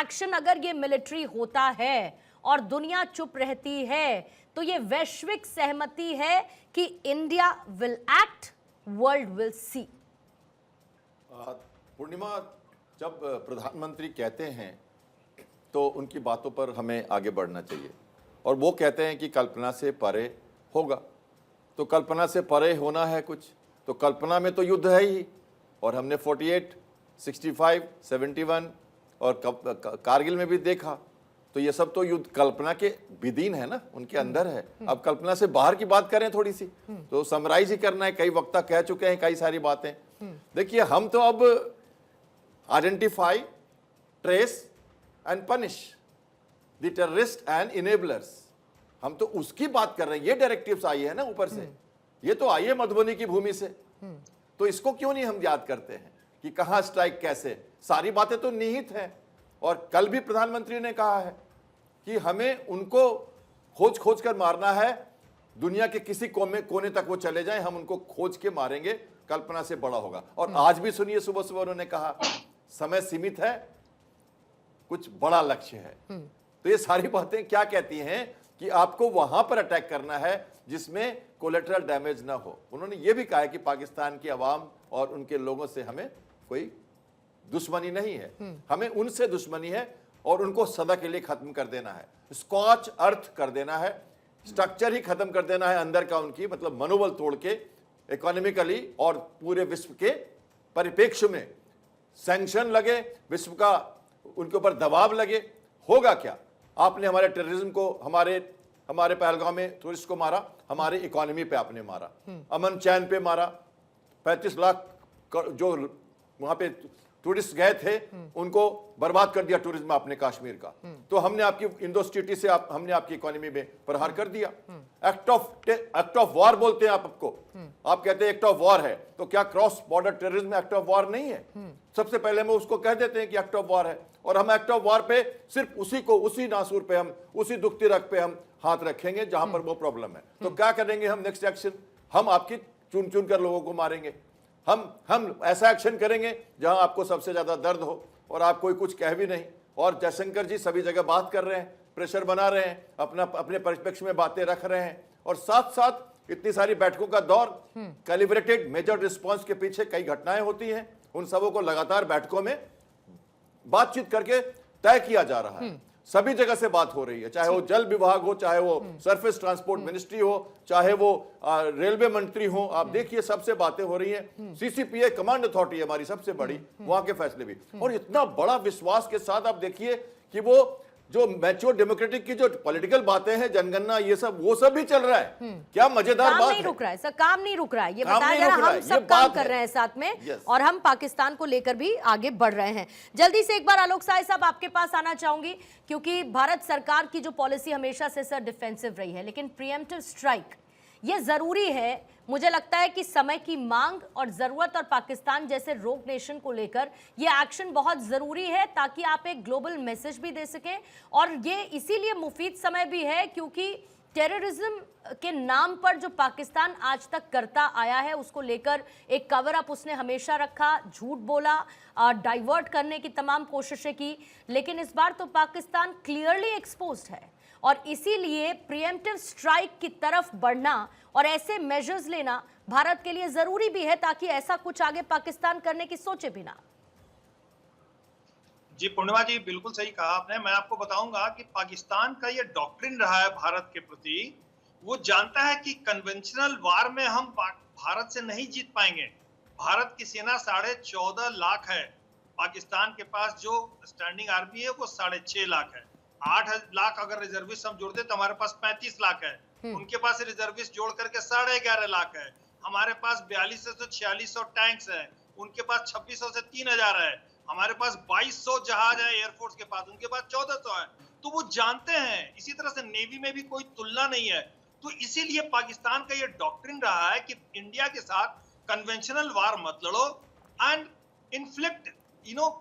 Speaker 1: एक्शन अगर ये मिलिट्री होता है और दुनिया चुप रहती है तो ये वैश्विक सहमति है कि India will act, world will see.
Speaker 7: Purnima, जब प्रधानमंत्री कहते हैं तो उनकी बातों पर हमें आगे बढ़ना चाहिए, और वो कहते हैं कि कल्पना से परे होगा, तो कल्पना से परे होना है कुछ, तो कल्पना में तो युद्ध है ही, और हमने 48, 65, 71 और कारगिल में भी देखा, तो ये सब तो युद्ध कल्पना के विदीन है ना, उनके अंदर है। अब कल्पना से बाहर की बात करें थोड़ी सी, तो समराइज ही करना है, कई वक्ता कह चुके हैं कई सारी बातें। देखिए, हम तो अब identify, trace and punish the terrorist and enablers, हम तो उसकी बात कर रहे हैं। ये डायरेक्टिव्स आई है ना ऊपर से, ये तो आई है मधुबनी की भूमि से, तो इसको क्यों नहीं हम याद करते हैं कि कहां स्ट्राइक कैसे, सारी बातें तो निहित हैं। और कल भी प्रधानमंत्री ने कहा है कि हमें उनको खोज खोज कर मारना है, दुनिया के किसी कोने तक वो चले जाएं, हम उनको खोज के मारेंगे, कल्पना से बड़ा होगा। और आज भी सुनिए, सुबह सुबह उन्होंने कहा समय सीमित है, कुछ बड़ा लक्ष्य है। तो ये सारी बातें क्या कहती हैं कि आपको वहां पर अटैक करना है जिसमें कोलेटरल डैमेज ना हो। उन्होंने ये भी कहा है कि पाकिस्तान की आवाम और उनके लोगों से हमें कोई दुश्मनी नहीं है, हमें उनसे दुश्मनी है और उनको सदा के लिए खत्म कर देना है, स्कॉच अर्थ कर देना है, स्ट्रक्चर ही खत्म कर देना है अंदर का, उनकी मतलब मनोबल तोड़ के इकोनॉमिकली और पूरे विश्व के परिप्रेक्ष्य में सैंक्शन लगे, विश्व का उनके ऊपर दबाव लगे। होगा क्या? आपने हमारे टेररिज्म को, हमारे पहलगाम में टूरिस्ट को मारा, हमारे इकोनॉमी पे आपने मारा, अमन चैन पे मारा, 35 लाख जो वहां पे टूरिस्ट गए थे उनको बर्बाद कर दिया टूरिज्म आपने कश्मीर का। तो हमने आपकी इंडो सिटी से हमने आपकी इकोनॉमी में प्रहार कर दिया। एक्ट ऑफ वॉर बोलते हैं आपको, आप कहते हैं एक्ट ऑफ वॉर है, तो क्या cross border terrorism act of war नहीं है? सबसे पहले हम उसको कह देते हैं कि एक्ट ऑफ वॉर है, और हम एक्ट ऑफ वॉर पे सिर्फ उसी नासूर पे, हम उसी दुखती रग पे हम हाथ रखेंगे जहां पर वो प्रॉब्लम है। तो क्या करेंगे हम नेक्स्ट एक्शन? हम आपकी चुन चुन कर लोगों को मारेंगे, हम ऐसा एक्शन करेंगे जहां आपको सबसे ज्यादा दर्द हो और आप कोई कुछ कह भी नहीं। और जयशंकर जी सभी जगह बात कर रहे हैं, प्रेशर बना रहे हैं, अपने परिप्रेक्ष्य में बातें रख रहे हैं, और साथ साथ इतनी सारी बैठकों का दौर, कैलिब्रेटेड मेजर रिस्पांस के पीछे कई घटनाएं होती हैं, उन सबों को लगातार बैठकों में बातचीत करके तय किया जा रहा है। सभी जगह से बात हो रही है, चाहे वो जल विभाग हो, चाहे वो सरफेस ट्रांसपोर्ट मिनिस्ट्री हो, चाहे वो रेलवे मंत्री हो, आप देखिए सबसे बातें हो रही हैं। सीसीपीए कमांड अथॉरिटी हमारी सबसे बड़ी, वहां के फैसले भी, और इतना बड़ा विश्वास के साथ आप देखिए कि वो जो मैच्योर डेमोक्रेटिक की जो पॉलिटिकल बातें हैं, जनगणना, ये सब वो सब भी चल रहा है। क्या मजेदार बात है।
Speaker 1: नहीं रुक रहा है सर, काम नहीं रुक रहा है, ये बताया जा रहा है, हम सब काम कर रहे हैं साथ में, और हम पाकिस्तान को लेकर भी आगे बढ़ रहे हैं। जल्दी से एक बार आलोक साय साहब आपके पास आना चाहूंगी, क्योंकि भारत सरकार की जो पॉलिसी हमेशा से सर डिफेंसिव रही है, लेकिन प्रीएम्प्टिव स्ट्राइक ये जरूरी है। मुझे लगता है कि समय की मांग और जरूरत और पाकिस्तान जैसे रोग नेशन को लेकर ये एक्शन बहुत जरूरी है, ताकि आप एक ग्लोबल मैसेज भी दे सकें। और ये इसीलिए मुफीद समय भी है क्योंकि टेररिज्म के नाम पर जो पाकिस्तान आज तक करता आया है, उसको लेकर एक कवर अप उसने हमेशा रखा, झूठ बोला, डाइवर्ट करने की तमाम कोशिशें की, लेकिन इस बार तो पाकिस्तान क्लियरली एक्सपोज्ड है। और इसीलिए प्रीएम्प्टिव स्ट्राइक की तरफ बढ़ना और ऐसे मेजर्स लेना भारत के लिए जरूरी भी है, ताकि ऐसा कुछ आगे पाकिस्तान करने की सोचे भी ना।
Speaker 8: जी पूर्णिमा जी, बिल्कुल सही कहा आपने। मैं आपको बताऊंगा कि पाकिस्तान का ये डॉक्ट्रिन रहा है भारत के प्रति। वो जानता है कि कन्वेंशनल वार में हम भारत से नहीं जीत पाएंगे। भारत की सेना 14.5 लाख है, पाकिस्तान के पास जो स्टैंडिंग आर्मी है वो 6.5 लाख है। 8 लाख अगर रिजर्विस्ट हम जोड़ दे तो हमारे पास 35 लाख है। उनके पास रिजर्विस्ट जोड़ करके 11.5 लाख है। हमारे पास 4200 से 4600 टैंक्स है, उनके पास 2600 से 3000 है। हमारे पास 2200 जहाज है एयरफोर्स के पास, उनके पास 1400 है। तो वो जानते हैं, इसी तरह से नेवी में भी कोई तुलना नहीं है। तो इसीलिए पाकिस्तान का ये डॉक्ट्रिन रहा है कि इंडिया के साथ कन्वेंशनल वार मत लड़ो and inflict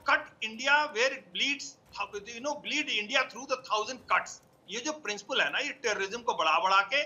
Speaker 8: cut India where it bleeds, bleed India through the 1000 cuts. ये जो प्रिंसिपल है ना, ये टेररिज्म को बढ़ा के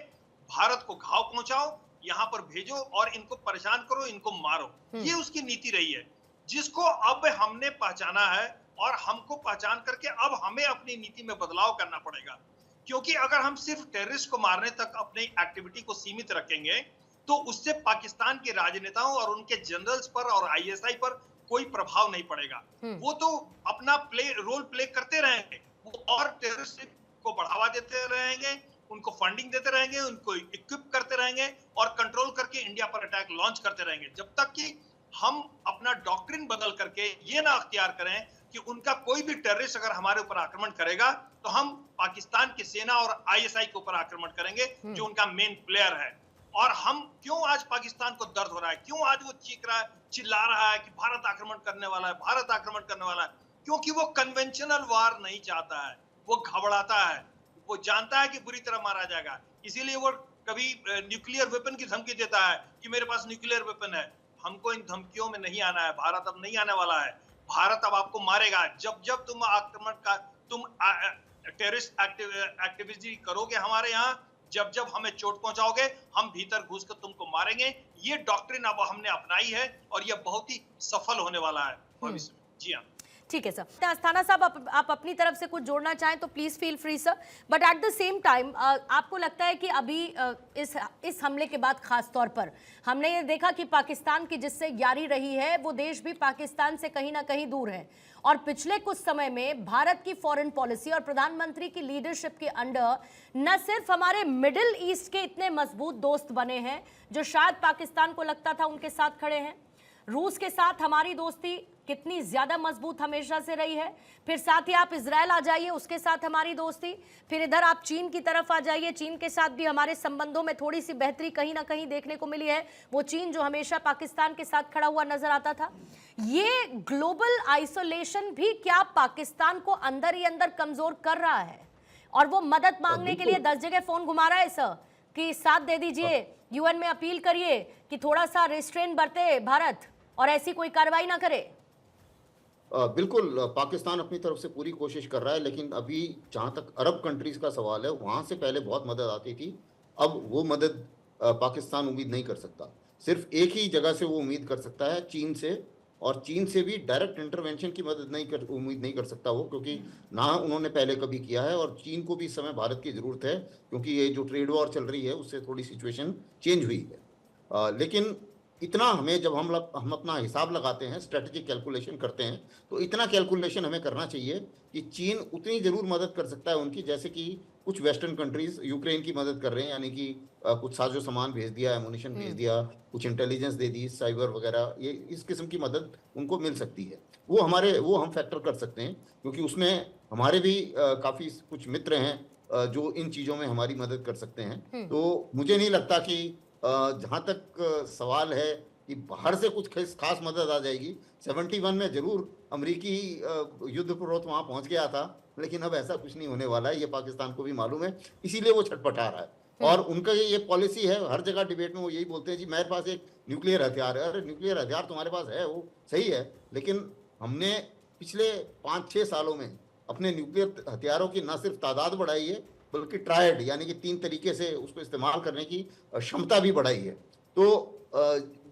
Speaker 8: भारत को घाव पहुंचाओ, यहाँ पर भेजो और इनको परेशान करो, इनको मारो, ये उसकी नीति रही है, जिसको अब हमने पहचाना है और हमको पहचान करके अब हमें अपनी नीति में बदलाव करना पड़ेगा। क्योंकि अगर हम सिर्फ टेररिस्ट को मारने तक अपनी एक्टिविटी को सीमित रखेंगे तो उससे पाकिस्तान के राजनेताओं और उनके जनरल्स पर और आईएसआई पर कोई प्रभाव नहीं पड़ेगा। वो तो अपना रोल प्ले करते रहेंगे, वो और टेररिस्ट को बढ़ावा देते रहेंगे, उनको फंडिंग देते रहेंगे, उनको इक्विप करते रहेंगे और कंट्रोल करके इंडिया पर अटैक लॉन्च करते रहेंगे, जब तक कि हम अपना डॉक्ट्रिन बदल करके ये ना अख्तियार करें कि उनका कोई भी टेररिस्ट अगर हमारे ऊपर आक्रमण करेगा तो हम पाकिस्तान की सेना और आईएसआई के ऊपर आक्रमण करेंगे, जो उनका मेन प्लेयर है। और हम क्यों आज पाकिस्तान को दर्द हो रहा है, क्यों आज वो चीख रहा है, चिल्ला रहा है कि भारत आक्रमण करने वाला है, भारत आक्रमण करने वाला है? क्योंकि वो कन्वेंशनल वार नहीं चाहता है, वो घबराता है, वो जानता है कि बुरी तरह मारा जाएगा, इसीलिए वो कभी न्यूक्लियर वेपन की धमकी देता है कि मेरे पास न्यूक्लियर वेपन है। हमको इन धमकियों में नहीं आना है, भारत अब नहीं आने वाला है। भारत अब आपको मारेगा जब जब तुम आक्रमण का टेररिस्ट एक्टिविटी करोगे हमारे यहाँ, जब जब हमें चोट पहुंचाओगे हम भीतर घुसकर तुमको मारेंगे। ये डॉक्ट्रिन अब हमने अपनाई है और ये बहुत ही सफल होने वाला है भविष्य में। जी हाँ,
Speaker 1: ठीक है सर। अस्थाना साहब, आप अपनी तरफ से कुछ जोड़ना चाहें तो please feel free sir, but at the same time आपको लगता है कि अभी इस हमले के बाद खास तौर पर हमने ये देखा कि पाकिस्तान की जिससे यारी रही है वो देश भी पाकिस्तान से कहीं ना कहीं दूर है, और पिछले कुछ समय में भारत की फॉरेन पॉलिसी और प्रधानमंत्री की लीडरशिप के अंडर न सिर्फ हमारे मिडिल ईस्ट के इतने मजबूत दोस्त बने हैं जो शायद पाकिस्तान को लगता था उनके साथ खड़े हैं, रूस के साथ हमारी दोस्ती कितनी ज्यादा मजबूत हमेशा से रही है, फिर साथ ही आप इजराइल आ जाइए उसके साथ हमारी दोस्ती, फिर इधर आप चीन की तरफ आ जाइए, चीन के साथ भी हमारे संबंधों में थोड़ी सी बेहतरी कहीं ना कहीं देखने को मिली है। वो चीन जो हमेशा पाकिस्तान के साथ खड़ा हुआ नजर आता था। ये ग्लोबल आइसोलेशन भी क्या पाकिस्तान को अंदर ही अंदर कमजोर कर रहा है, और वो मदद मांगने के लिए 10 जगह फोन घुमा रहा है सर कि साथ दे दीजिए, यूएन में अपील करिए कि थोड़ा सा रिस्ट्रेन बरते भारत और ऐसी कोई कार्रवाई ना करे?
Speaker 4: बिल्कुल, पाकिस्तान अपनी तरफ से पूरी कोशिश कर रहा है, लेकिन अभी जहाँ तक अरब कंट्रीज का सवाल है वहाँ से पहले बहुत मदद आती थी, अब वो मदद पाकिस्तान उम्मीद नहीं कर सकता। सिर्फ एक ही जगह से वो उम्मीद कर सकता है, चीन से, और चीन से भी डायरेक्ट इंटरवेंशन की मदद उम्मीद नहीं कर सकता वो, क्योंकि ना उन्होंने पहले कभी किया है और चीन को भी इस समय भारत की ज़रूरत है, क्योंकि ये जो ट्रेड वॉर चल रही है उससे थोड़ी सिचुएशन चेंज हुई है। लेकिन इतना हमें, जब हम अपना हिसाब लगाते हैं, स्ट्रेटेजिक कैलकुलेशन करते हैं, तो इतना कैलकुलेशन हमें करना चाहिए कि चीन उतनी ज़रूर मदद कर सकता है उनकी, जैसे कि कुछ वेस्टर्न कंट्रीज यूक्रेन की मदद कर रहे हैं, यानी कि कुछ साजो सामान भेज दिया, एमुनिशन भेज दिया, कुछ इंटेलिजेंस दे दी, साइबर वगैरह, ये इस किस्म की मदद उनको मिल सकती है। वो हम फैक्टर कर सकते हैं, क्योंकि उसमें हमारे भी काफ़ी कुछ मित्र हैं जो इन चीज़ों में हमारी मदद कर सकते हैं। तो मुझे नहीं लगता कि जहाँ तक सवाल है कि बाहर से कुछ खास मदद आ जाएगी। 71 में जरूर अमेरिकी युद्ध पूर्वक वहाँ पहुँच गया था, लेकिन अब ऐसा कुछ नहीं होने वाला है, ये पाकिस्तान को भी मालूम है, इसीलिए वो छटपटा रहा है। और उनका ये पॉलिसी है, हर जगह डिबेट में वो यही बोलते हैं जी मेरे पास एक न्यूक्लियर हथियार है। अरे न्यूक्लियर हथियार तुम्हारे पास है, वो सही है, लेकिन हमने पिछले 5-6 सालों में अपने न्यूक्लियर हथियारों की न सिर्फ तादाद बढ़ाई है, बल्कि ट्रायड, यानी कि 3 तरीके से उसको इस्तेमाल करने की क्षमता भी बढ़ाई है। तो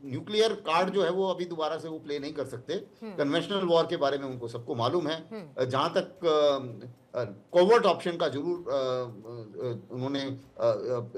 Speaker 4: न्यूक्लियर कार्ड जो है वो अभी दोबारा से वो प्ले नहीं कर सकते। कन्वेंशनल वॉर के बारे में उनको सबको मालूम है। जहाँ तक कोवर्ट ऑप्शन का जरूर उन्होंने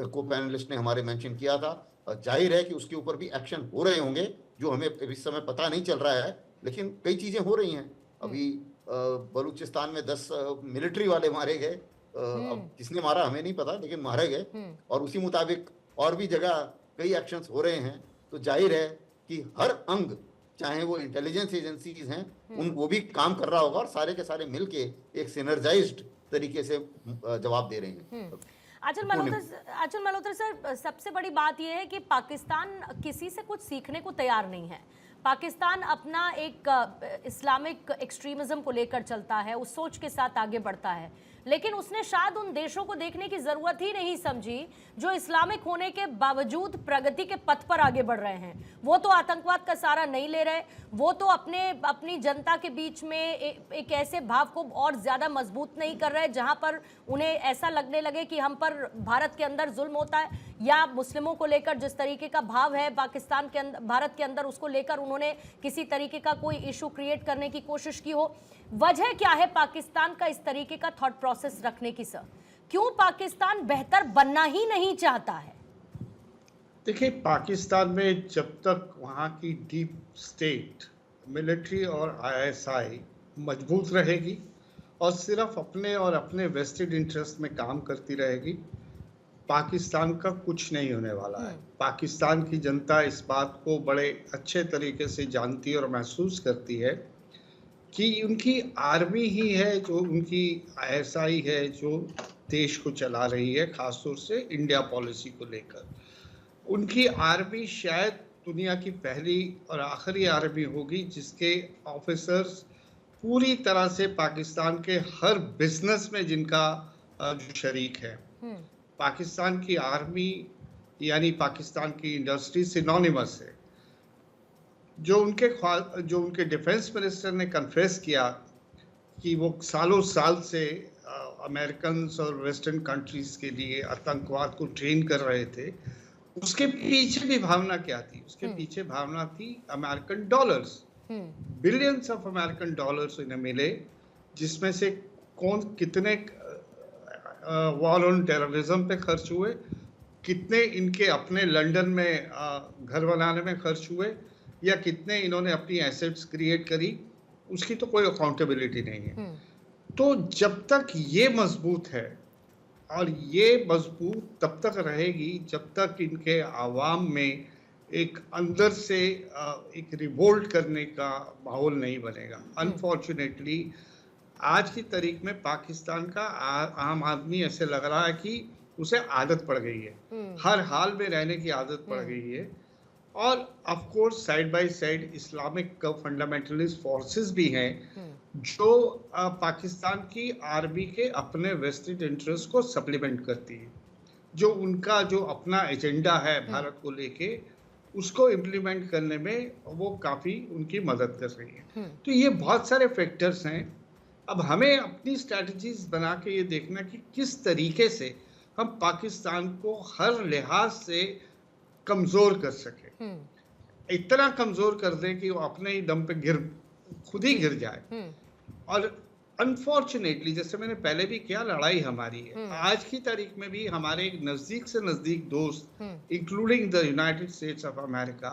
Speaker 4: को पैनलिस्ट ने हमारे मेंशन किया था, जाहिर है कि उसके ऊपर भी एक्शन हो रहे होंगे, जो हमें इस समय पता नहीं चल रहा है, लेकिन कई चीज़ें हो रही हैं। अभी बलूचिस्तान में 10 मिलिट्री वाले मारे गए, अब किसने मारा हमें नहीं पता, लेकिन मारे गए, और उसी मुताबिक और भी जगह कई एक्शंस हो रहे हैं। तो जाहिर है कि हर अंग, चाहे वो इंटेलिजेंस एजेंसीज हैं, वो भी काम कर रहा होगा, और सारे के सारे मिलके एक सिनर्जाइज्ड तरीके से जवाब दे रहे हैं।
Speaker 1: आंचल मल्होत्रा सर, सबसे बड़ी बात यह है कि पाकिस्तान किसी से कुछ सीखने को तैयार नहीं है। पाकिस्तान अपना एक इस्लामिक एक्सट्रीमिज्म को लेकर चलता है, उस सोच के साथ आगे बढ़ता है, लेकिन उसने शायद उन देशों को देखने की जरूरत ही नहीं समझी जो इस्लामिक होने के बावजूद प्रगति के पथ पर आगे बढ़ रहे हैं। वो तो आतंकवाद का सहारा नहीं ले रहे, वो तो अपनी जनता के बीच में एक ऐसे भाव को और ज्यादा मजबूत नहीं कर रहे जहां पर उन्हें ऐसा लगने लगे कि हम पर भारत के अंदर जुल्म होता है, या मुस्लिमों को लेकर जिस तरीके का भाव है पाकिस्तान के अंदर, भारत के अंदर, उसको लेकर उन्होंने किसी तरीके का कोई इशू क्रिएट करने की कोशिश की हो। वजह क्या है पाकिस्तान का इस तरीके का थॉट प्रोसेस रखने की सर? क्यों पाकिस्तान बेहतर बनना ही नहीं चाहता है?
Speaker 5: देखिए, पाकिस्तान में जब तक वहाँ की डीप स्टेट मिलिट्री और आईएसआई मजबूत रहेगी और सिर्फ अपने और अपने वेस्टेड इंटरेस्ट में काम करती रहेगी, पाकिस्तान का कुछ नहीं होने वाला है। पाकिस्तान की जनता इस बात को बड़े अच्छे तरीके से जानती और महसूस करती है कि उनकी आर्मी ही है, जो उनकी आईएसआई है, जो देश को चला रही है, खासतौर से इंडिया पॉलिसी को लेकर। उनकी आर्मी शायद दुनिया की पहली और आखिरी आर्मी होगी जिसके ऑफिसर्स पूरी तरह से पाकिस्तान के हर बिजनेस में जिनका जो शरीक है। पाकिस्तान की आर्मी यानी पाकिस्तान की इंडस्ट्री सिनोनिमस है। जो उनके डिफेंस मिनिस्टर ने कन्फेस किया कि वो सालों साल से अमेरिकन और वेस्टर्न कंट्रीज के लिए आतंकवाद को ट्रेन कर रहे थे, उसके पीछे भी भावना क्या थी? उसके पीछे भावना थी American dollars. Billions of American dollars इन्हें मिले, जिसमें से कितने वॉर ऑन टेररिज्म पे खर्च हुए, कितने इनके अपने लंदन में घर बनाने में खर्च हुए, या कितने इन्होंने अपनी एसेट्स क्रिएट करी, उसकी तो कोई अकाउंटेबिलिटी नहीं है। तो जब तक ये मजबूत है, और ये मजबूत तब तक रहेगी जब तक इनके आवाम में एक अंदर से एक रिवोल्ट करने का माहौल नहीं बनेगा। अनफॉर्चुनेटली आज की तारीख में पाकिस्तान का आम आदमी ऐसे लग रहा है कि उसे आदत पड़ गई है, हर हाल में रहने की आदत पड़ गई है। और of course side by side Islamic fundamentalist forces भी हैं जो पाकिस्तान की आर्मी के अपने वेस्टेड इंटरेस्ट को सप्लीमेंट करती है, जो उनका जो अपना एजेंडा है भारत को लेके, उसको इम्प्लीमेंट करने में वो काफ़ी उनकी मदद कर रही है। तो ये बहुत सारे फैक्टर्स हैं। अब हमें अपनी स्ट्रैटेजीज बना के ये देखना कि किस तरीके से हम पाकिस्तान को हर लिहाज से कमज़ोर कर सके, इतना कमज़ोर कर दें कि वो अपने ही दम पे खुद ही गिर जाए। और अनफॉर्चुनेटली, जैसे मैंने पहले भी किया, लड़ाई हमारी है। आज की तारीख में भी हमारे नजदीक से नजदीक दोस्त, including the United states of America,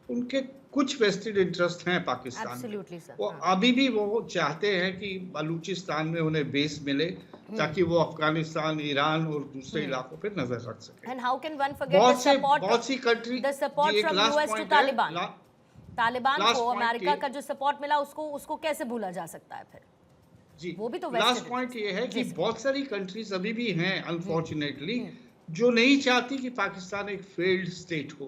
Speaker 5: उनके कुछ वेस्टेड इंटरेस्ट हैं पाकिस्तान में। वो अभी भी वो चाहते हैं कि बलूचिस्तान में उन्हें बेस मिले ताकि वो अफगानिस्तान, ईरान और दूसरे इलाकों पे नजर रख सके।
Speaker 1: And how can one forget the support,
Speaker 5: बहुत सी country,
Speaker 1: the support from US to Taliban? Taliban को अमेरिका का जो सपोर्ट मिला, उसको कैसे भूला जा सकता है फिर?
Speaker 5: जी,
Speaker 1: वो भी तो
Speaker 5: लास्ट पॉइंट ये है कि बहुत सारी कंट्रीज अभी भी हैं अनफॉर्चुनेटली जो नहीं चाहती कि पाकिस्तान एक फेल्ड स्टेट हो,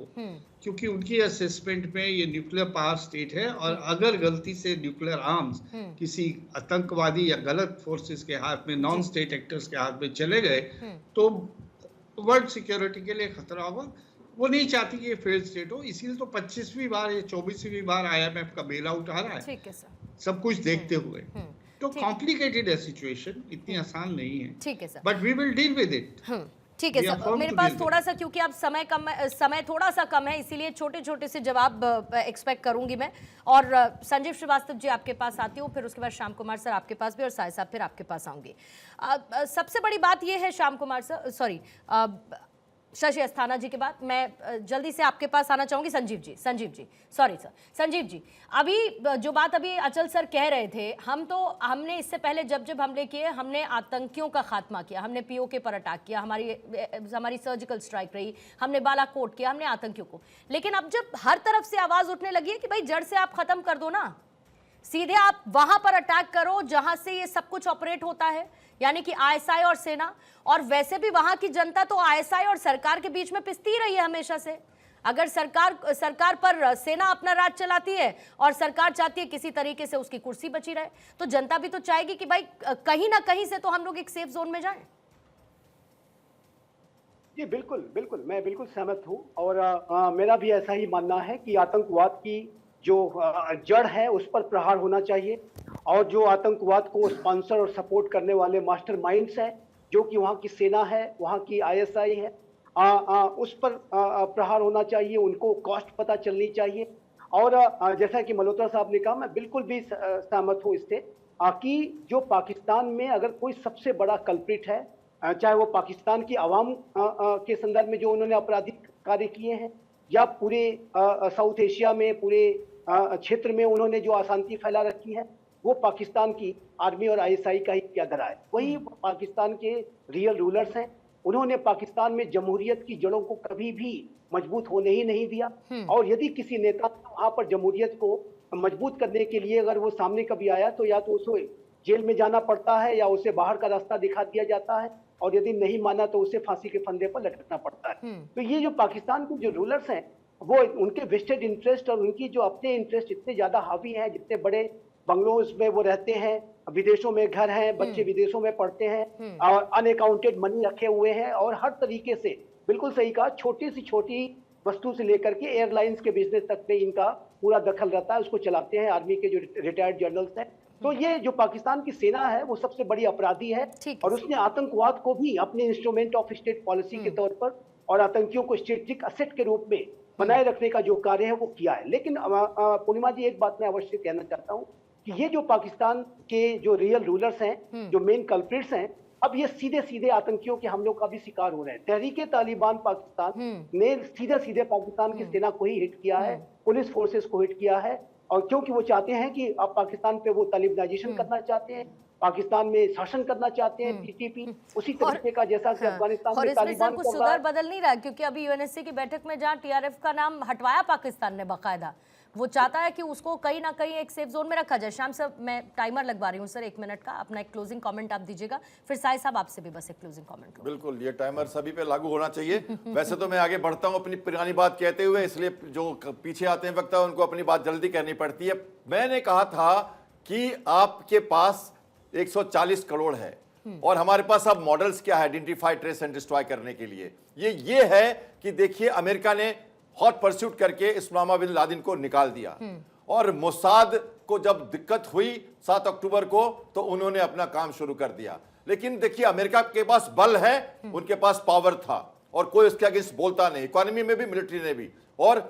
Speaker 5: क्योंकि उनकी असेसमेंट में ये न्यूक्लियर पावर स्टेट है, और अगर गलती से न्यूक्लियर आर्म्स किसी आतंकवादी या गलत फोर्सेस के हाथ में, नॉन स्टेट एक्टर्स के हाथ में चले गए तो वर्ल्ड सिक्योरिटी के लिए खतरा होगा। वो नहीं चाहती कि ये फेल्ड स्टेट हो, इसीलिए तो 25वीं बार या 24वीं बार IMF का बेल आउट आ रहा है।
Speaker 1: ठीक है सर,
Speaker 5: सब कुछ देखते हुए। तो कॉम्प्लिकेटेड है सिचुएशन, इतनी आसान नहीं है।
Speaker 1: ठीक है sir,
Speaker 5: but we will deal with it.
Speaker 1: ठीक है सर, मेरे पास थोड़ा सा, क्योंकि अब समय थोड़ा सा कम है, इसीलिए छोटे छोटे से जवाब एक्सपेक्ट करूंगी मैं। और संजीव श्रीवास्तव जी आपके पास आती हूँ, फिर उसके बाद श्याम कुमार सर आपके पास भी, और साय साहब फिर आपके पास आऊंगी। सबसे बड़ी बात यह है श्याम कुमार सर, सॉरी शशि अस्थाना जी के बाद मैं जल्दी से आपके पास आना चाहूंगी। संजीव जी, सॉरी सर, संजीव जी, अभी जो बात अभी अचल सर कह रहे थे, हमने इससे पहले जब हमले किए, हमने आतंकियों का खात्मा किया, हमने POK पर अटैक किया, हमारी सर्जिकल स्ट्राइक रही, हमने बालाकोट किया, हमने आतंकियों को। लेकिन अब जब हर तरफ से आवाज उठने लगी है कि भाई जड़ से आप खत्म कर दो ना, सीधे आप वहां पर अटैक करो जहां से ये सब कुछ ऑपरेट होता है, यानी कि ISI और सेना। और वैसे भी वहां की जनता तो ISI और सरकार के बीच में पिसती रही है हमेशा से। अगर सरकार पर सेना अपना राज चलाती है और सरकार चाहती है किसी तरीके से उसकी कुर्सी बची रहे, तो जनता भी तो चाहेगी कि भाई कहीं ना कहीं से तो हम लोग एक सेफ जोन में जाएं।
Speaker 6: जी बिल्कुल, मैं बिल्कुल सहमत हूं। और मेरा भी ऐसा ही मानना है कि आतंकवाद की जो जड़ है उस पर प्रहार होना चाहिए, और जो आतंकवाद को स्पॉन्सर और सपोर्ट करने वाले मास्टरमाइंड्स हैं, जो कि वहाँ की सेना है, वहाँ की ISI है, उस पर प्रहार होना चाहिए, उनको कॉस्ट पता चलनी चाहिए। और जैसा कि मल्होत्रा साहब ने कहा, मैं बिल्कुल भी सहमत हूँ इससे। कि जो पाकिस्तान में अगर कोई सबसे बड़ा कल्प्रिट है, चाहे वो पाकिस्तान की आवाम के संदर्भ में जो उन्होंने आपराधिक कार्य किए हैं, या पूरे साउथ एशिया में पूरे क्षेत्र में उन्होंने जो अशांति फैला रखी है, वो पाकिस्तान की आर्मी और आईएसआई का ही किया धरा है। वही पाकिस्तान के रियल रूलर्स हैं। उन्होंने पाकिस्तान में जमहूरियत की जड़ों को कभी भी मजबूत होने ही नहीं दिया। और यदि किसी नेता वहां पर जमहूरियत को मजबूत करने के लिए अगर वो सामने कभी आया तो या तो उसे जेल में जाना पड़ता है या उसे बाहर का रास्ता दिखा दिया जाता है, और यदि नहीं माना तो उसे फांसी के फंदे पर लटकना पड़ता है। तो ये जो पाकिस्तान के जो रूलर्स हैं, वो उनके वेस्टेड इंटरेस्ट और उनकी जो अपने इंटरेस्ट इतने ज्यादा हावी हैं, जितने बड़े बंगलोज में वो रहते हैं, विदेशों में घर हैं, बच्चे विदेशों में पढ़ते हैं, और अनअकाउंटेड मनी रखे हुए हैं, और हर तरीके से बिल्कुल सही कहा, छोटी सी छोटी वस्तु से लेकर के एयरलाइंस के बिजनेस तक में इनका पूरा दखल रहता है। उसको चलाते हैं आर्मी के जो रिटायर्ड जनरल्स हैं। तो ये जो पाकिस्तान की सेना है वो सबसे बड़ी अपराधी है, और उसने आतंकवाद को भी अपने इंस्ट्रूमेंट ऑफ स्टेट पॉलिसी के तौर पर और आतंकियों को स्ट्रेटेजिक असेट के रूप में बनाए रखने का जो कार्य है वो किया है। लेकिन पूर्णिमा जी, एक बात मैं अवश्य कहना चाहता हूँ कि ये जो पाकिस्तान के जो रियल रूलर्स हैं, जो मेन कल्प्रिट्स हैं, अब ये सीधे सीधे आतंकियों के हमलों का भी शिकार हो रहे हैं। तहरीके तालिबान पाकिस्तान ने सीधे सीधे पाकिस्तान की सेना को ही हिट किया है, पुलिस फोर्सेस को हिट किया है, और क्योंकि वो चाहते हैं कि अब पाकिस्तान पे वो तालिबानाइजेशन करना चाहते हैं, पाकिस्तान में शासन करना चाहते हैं, टीटीपी उसी तरीके का जैसा कि अफगानिस्तान में तालिबान
Speaker 1: कुछ सुधार बदल नहीं रहा, क्योंकि अभी यूएनएससी की बैठक में जहां टीआरएफ का नाम हटवाया पाकिस्तान ने बाकायदा, वो चाहता है कि उसको कहीं ना कहीं एक सेफ जोन में रखा जाए। श्याम साहब, मैं टाइमर लगवा रही हूँ सर 1 मिनट का, अपना एक क्लोजिंग कमेंट आप दीजिएगा, फिर साई साहब आपसे भी बस एक क्लोजिंग कमेंट।
Speaker 7: बिल्कुल, ये टाइमर सभी पे लागू होना चाहिए। वैसे तो मैं आगे बढ़ता हूँ अपनी पुरानी बात कहते हुए, इसलिए जो पीछे आते हैं वक्त उनको अपनी बात जल्दी कहनी पड़ती है। मैंने कहा था कि आपके पास 140 करोड़ है और हमारे पास अब मॉडल्स क्या है आइडेंटिफाई, ट्रेस एंड डिस्ट्रॉय करने के लिए। ये है कि देखिए, अमेरिका ने हॉट परस्यूट करके उसामा बिन लादेन को निकाल दिया, और मोसाद को जब दिक्कत हुई 7 अक्टूबर को तो उन्होंने अपना काम शुरू कर दिया। लेकिन देखिए, अमेरिका के पास बल है, उनके पास पावर था, और कोई उसके अगेंस्ट बोलता नहीं, इकोनॉमी में भी, मिलिट्री ने भी। और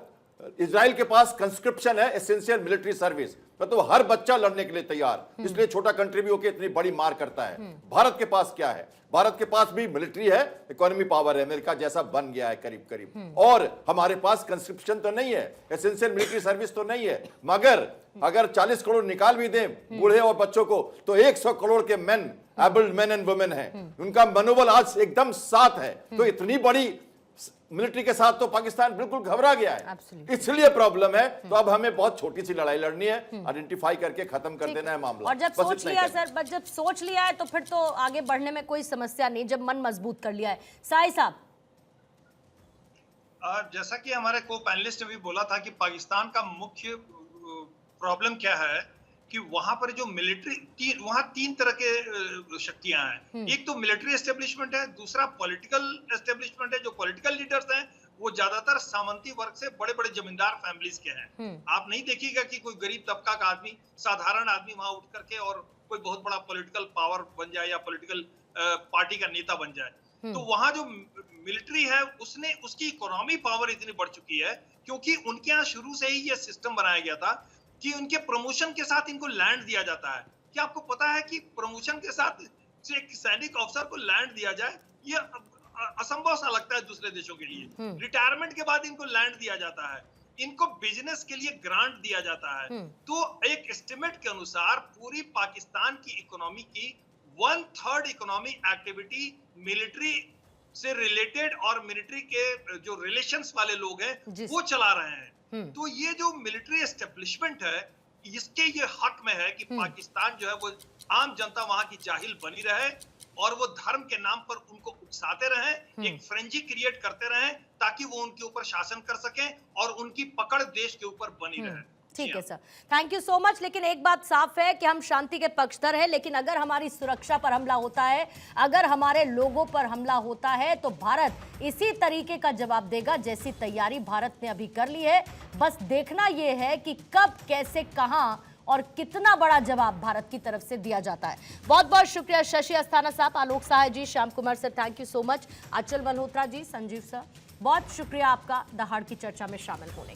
Speaker 7: इजराइल के पास कंस्क्रिप्शन है, एसेंशियल मिलिट्री सर्विस, तो हर बच्चा लड़ने के लिए तैयार, इसलिए छोटा कंट्री भी होकर इतनी बड़ी मार करता है। भारत के पास क्या है? भारत के पास भी मिलिट्री है, इकोनॉमी पावर है, अमेरिका जैसा बन गया है करीब करीब, और हमारे पास कंस्क्रिप्शन तो नहीं है, एसेंशियल मिलिट्री सर्विस तो नहीं है। मगर अगर 40 करोड़ निकाल भी दें बूढ़े और बच्चों को, तो 100 करोड़ के main, abled main and women हैं, उनका मनोबल आज एकदम साथ है। तो इतनी बड़ी मिलिट्री के साथ तो पाकिस्तान बिल्कुल घबरा गया है, इसलिए प्रॉब्लम है। तो अब हमें बहुत छोटी सी लड़ाई लड़नी है, आइडेंटिफाई करके खत्म कर देना है मामला।
Speaker 1: और जब सोच लिया सर, बस जब सोच लिया है तो फिर तो आगे बढ़ने में कोई समस्या नहीं, जब मन मजबूत कर लिया है। साई साहब,
Speaker 8: जैसा कि हमारे को पैनलिस्ट ने भी बोला था कि पाकिस्तान का मुख्य प्रॉब्लम क्या है कि वहां पर जो मिलिट्री, वहां 3 तरह के शक्तियां हैं। एक तो मिलिट्री एस्टेब्लिशमेंट है, दूसरा पॉलिटिकल एस्टेब्लिशमेंट है। जो पॉलिटिकल लीडर्स हैं वो ज्यादातर सामंती वर्ग से बड़े बड़े जमींदार फैमिलीज के हैं। आप नहीं देखिएगा कि कोई गरीब तबका का आदमी, साधारण आदमी वहां उठ करके और कोई बहुत बड़ा पॉलिटिकल पावर बन जाए या पॉलिटिकल पार्टी का नेता बन जाए। तो वहां जो मिलिट्री है उसकी इकोनॉमी पावर इतनी बढ़ चुकी है, क्योंकि उनके यहाँ शुरू से ही ये सिस्टम बनाया गया था कि उनके प्रमोशन के साथ इनको लैंड दिया जाता है। क्या आपको पता है कि प्रमोशन के साथ एक सैनिक अफसर को लैंड दिया जाए, ये असंभव सा लगता है दूसरे देशों के लिए। रिटायरमेंट के बाद इनको लैंड दिया जाता है, इनको बिजनेस के लिए ग्रांट दिया जाता है। तो एक एस्टिमेट के अनुसार पूरी पाकिस्तान की इकोनॉमी की 1/3 इकोनॉमी एक्टिविटी मिलिट्री से रिलेटेड और मिलिट्री के जो रिलेशंस वाले लोग हैं वो चला रहे हैं। तो ये जो मिलिट्री एस्टेब्लिशमेंट है, इसके ये हक में है कि पाकिस्तान जो है वो आम जनता वहां की जाहिल बनी रहे और वो धर्म के नाम पर उनको उकसाते रहें, एक फ्रेंजी क्रिएट करते रहें, ताकि वो उनके ऊपर शासन कर सकें और उनकी पकड़ देश के ऊपर बनी रहे।
Speaker 1: ठीक है sir, thank you so much. लेकिन एक बात साफ है कि हम शांति के पक्षधर हैं, लेकिन अगर हमारी सुरक्षा पर हमला होता है, अगर हमारे लोगों पर हमला होता है, तो भारत इसी तरीके का जवाब देगा जैसी तैयारी भारत ने अभी कर ली है। बस देखना यह है कि कब, कैसे, कहां और कितना बड़ा जवाब भारत की तरफ से दिया जाता है। बहुत बहुत शुक्रिया Shashi Asthana sahab, Alok Sahay ji, Shyam Kumar sir, thank you so much, Achal Malhotra ji, Sanjeev sir, बहुत शुक्रिया आपका दहाड़ की चर्चा में शामिल होने